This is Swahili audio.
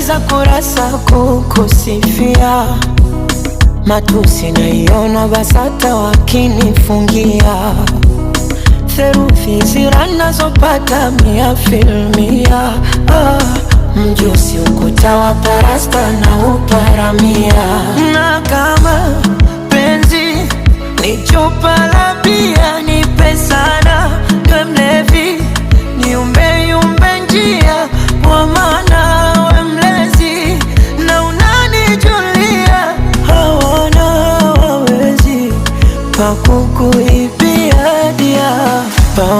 Nimemaliza kurasa kukusifia, matusi naiona BASATA wakinifungia. Theruthi zira nazopata 100%. Mjusi ukuta wa parasta na uparamia. Na kama penzi ni chupa la bia, nipe sana niwe mlevi, niumbe yumbe njia, kwa maana we mlezi na unanijulia. Hawana wawezi paku